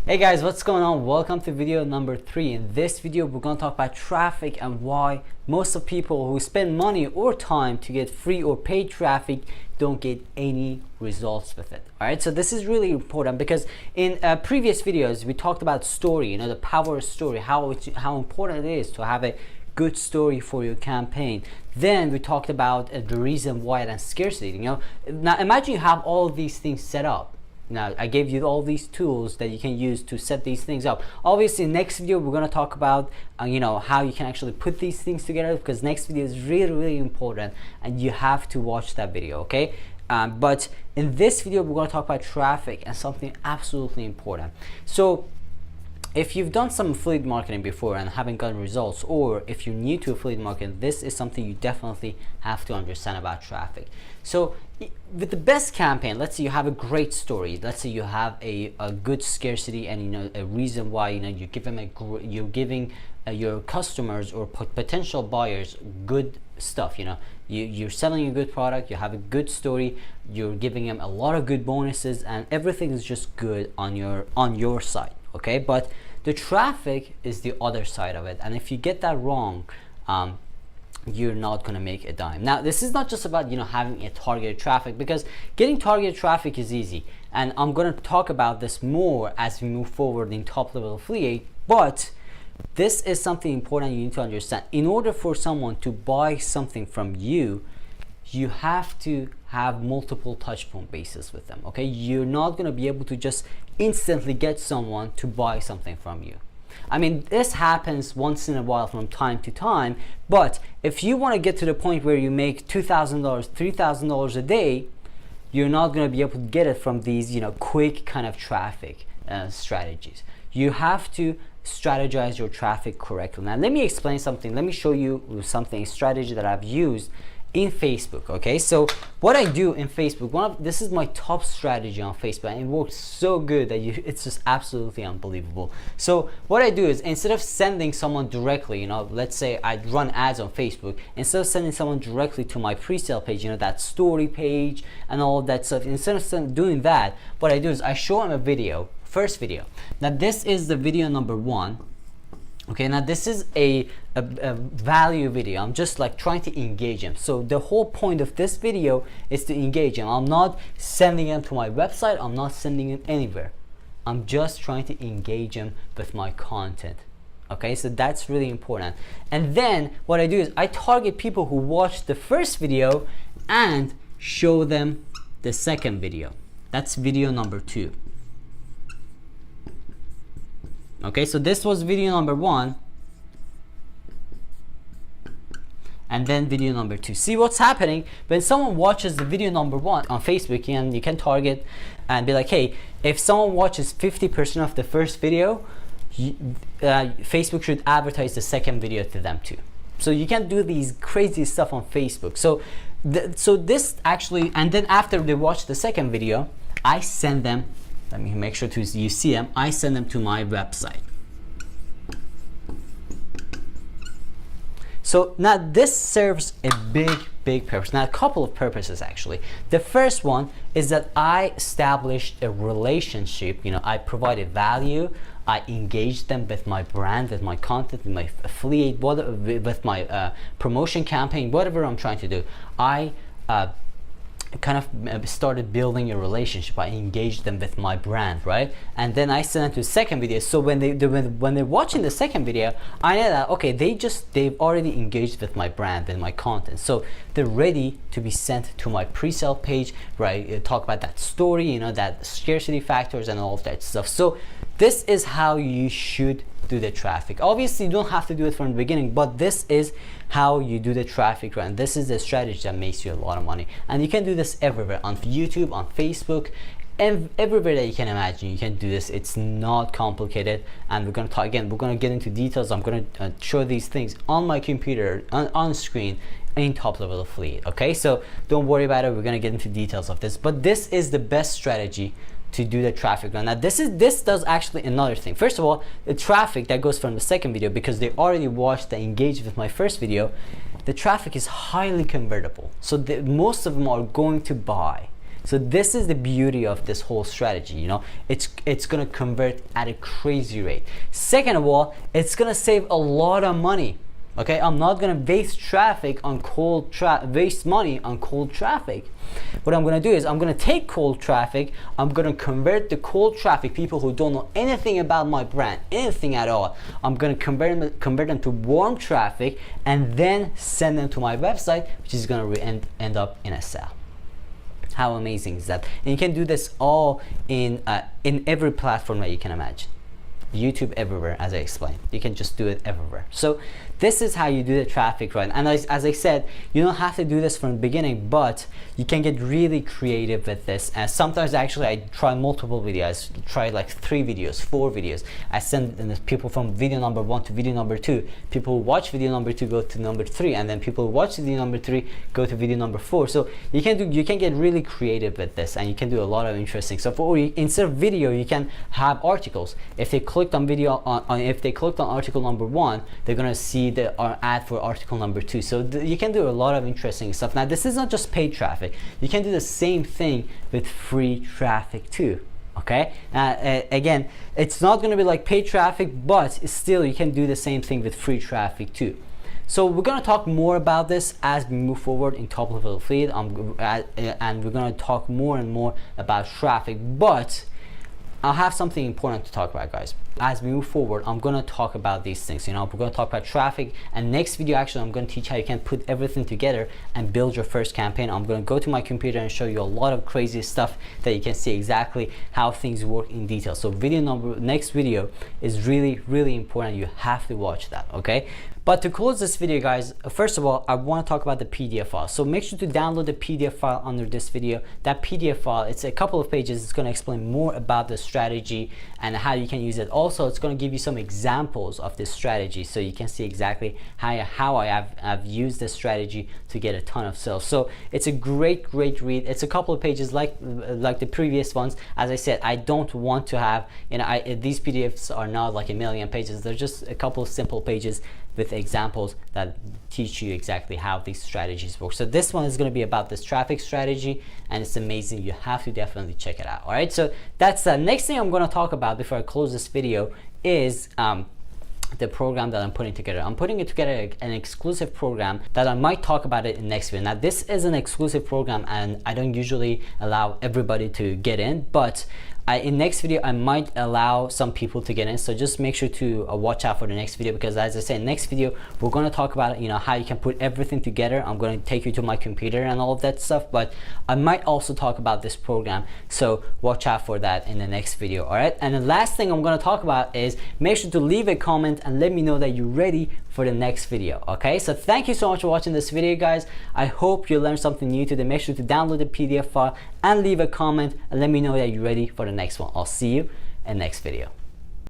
Hey guys, what's going on? Welcome to video number 3. In this video, we're going to talk about traffic and why most of people who spend money or time to get free or paid traffic don't get any results with it. All right, so this is really important because in previous videos, we talked about story, the power of story, how important it is to have a good story for your campaign. Then we talked about the reason why and scarcity. Now imagine you have all of these things set up. Now I gave you all these tools that you can use to set these things up. Obviously next video we're going to talk about how you can actually put these things together, because next video is really important and you have to watch that video, okay? But in this video we're going to talk about traffic and something absolutely important. So if you've done some affiliate marketing before and haven't gotten results, or if you're new to affiliate marketing, this is something you definitely have to understand about traffic. So with the best campaign, let's say you have a great story, let's say you have a good scarcity and a reason why you're giving your customers or potential buyers good stuff. You're selling a good product, you have a good story, you're giving them a lot of good bonuses, and everything is just good on your side. Okay, but the traffic is the other side of it, and if you get that wrong, you're not going to make a dime. Now this is not just about having a targeted traffic, because getting targeted traffic is easy, and I'm going to talk about this more as we move forward in top level affiliate. But this is something important you need to understand. In order for someone to buy something from you, you have to have multiple touch point bases with them. Okay, you're not going to be able to just instantly get someone to buy something from you. I mean, this happens once in a while from time to time, but if you want to get to the point where you make $2,000, $3,000 a day, you're not going to be able to get it from these quick kind of traffic strategies. You have to strategize your traffic correctly. Now let me explain something. Let me show you something, a strategy that I've used in Facebook. Okay, so what I do in Facebook, this is my top strategy on Facebook, and it works so good that it's just absolutely unbelievable. So what I do is, instead of sending someone directly, let's say I run ads on Facebook, instead of sending someone directly to my pre-sale page, that story page and all of that stuff, instead of doing that, what I do is I show them a video, first video. Now this is the video number 1. Okay, now this is a value video. I'm just trying to engage them. So the whole point of this video is to engage them. I'm not sending them to my website. I'm not sending them anywhere. I'm just trying to engage them with my content. Okay, so that's really important. And then what I do is I target people who watched the first video and show them the second video. That's video number 2. Okay, so this was video number 1, and then video number 2. See what's happening when someone watches the video number 1 on Facebook, and you can target and be like, hey, if someone watches 50% of the first video, Facebook should advertise the second video to them too. So you can do these crazy stuff on Facebook. So this actually, and then after they watch the second video, I send them, let me make sure you see them, I send them to my website. So now this serves a big purpose. Now a couple of purposes actually. The first one is that I established a relationship. I provided value, I engaged them with my brand, with my content, with my affiliate, with my promotion campaign, whatever I'm trying to do. I kind of started building a relationship. I engaged them with my brand, right? And then I sent them to the second video. So when they're watching the second video, I know that okay, they've already engaged with my brand and my content, so they're ready to be sent to my pre-sale page, right? Talk about that story, that scarcity factors and all of that stuff. So this is how you should do the traffic. Obviously you don't have to do it from the beginning, but this is how you do the traffic, right? And this is the strategy that makes you a lot of money, and you can do this everywhere, on YouTube, on Facebook, and everywhere that you can imagine. You can do this. It's not complicated, and we're going to talk again, we're going to get into details. I'm going to show these things on my computer on screen in top level affiliate. Okay, so don't worry about it, we're going to get into details of this, but this is the best strategy to do the traffic. Now this does actually another thing. First of all, the traffic that goes from the second video, because they already watched and engaged with my first video, the traffic is highly convertible. So most of them are going to buy. So this is the beauty of this whole strategy. You know, it's gonna convert at a crazy rate. Second of all, it's gonna save a lot of money. Okay, I'm not gonna waste waste money on cold traffic. What I'm gonna do is I'm gonna take cold traffic, I'm gonna convert the cold traffic, people who don't know anything about my brand, anything at all. I'm gonna convert them to warm traffic and then send them to my website, which is gonna end up in a sale. How amazing is that? And you can do this all in every platform that you can imagine. YouTube, everywhere, as I explained. You can just do it everywhere. So this is how you do the traffic, right? And as I said, you don't have to do this from the beginning, but you can get really creative with this. And sometimes actually I try multiple videos. I try like 3 videos, 4 videos. I send people from video number 1 to video number 2. People who watch video number 2 go to number 3, and then people who watch video number 3 go to video number 4. So you can get really creative with this, and you can do a lot of interesting stuff. Or instead of video, you can have articles. If they clicked on video if they clicked on article number 1, they're gonna see the ad for article number 2. So you can do a lot of interesting stuff. Now this is not just paid traffic. You can do the same thing with free traffic too. Okay, again, it's not going to be like paid traffic, but still you can do the same thing with free traffic too. So we're going to talk more about this as we move forward in top level affiliate, and we're going to talk more and more about traffic. But I'll have something important to talk about, guys. As we move forward, I'm going to talk about these things. You know, we're going to talk about traffic, and next video actually I'm going to teach how you can put everything together and build your first campaign. I'm going to go to my computer and show you a lot of crazy stuff that you can see exactly how things work in detail. So next video is really, really important. You have to watch that, okay? But to close this video, guys, first of all, I want to talk about the PDF file. So make sure to download the PDF file under this video. That PDF file, it's a couple of pages. It's going to explain more about the strategy and how you can use it. Also, it's going to give you some examples of this strategy, so you can see exactly how I've used this strategy to get a ton of sales. So it's a great read. It's a couple of pages like the previous ones. As I said, I don't want to have, you know, these PDFs are not like a million pages. They're just a couple of simple pages with examples that teach you exactly how these strategies work. So this one is going to be about this traffic strategy, and it's amazing. You have to definitely check it out. All right, so that's the next thing I'm going to talk about before I close this video is the program that I'm putting together. I'm putting together an exclusive program that I might talk about it in next video. Now this is an exclusive program, and I don't usually allow everybody to get in, but in next video I might allow some people to get in. So just make sure to watch out for the next video, because as I said, next video we're going to talk about, you know, how you can put everything together. I'm going to take you to my computer and all of that stuff, but I might also talk about this program, so watch out for that in the next video. All right, and the last thing I'm going to talk about is make sure to leave a comment and let me know that you're ready for the next video. Okay, so thank you so much for watching this video, guys. I hope you learned something new today. Make sure to download the PDF file and leave a comment and let me know that you're ready for the next one. I'll see you in the next video.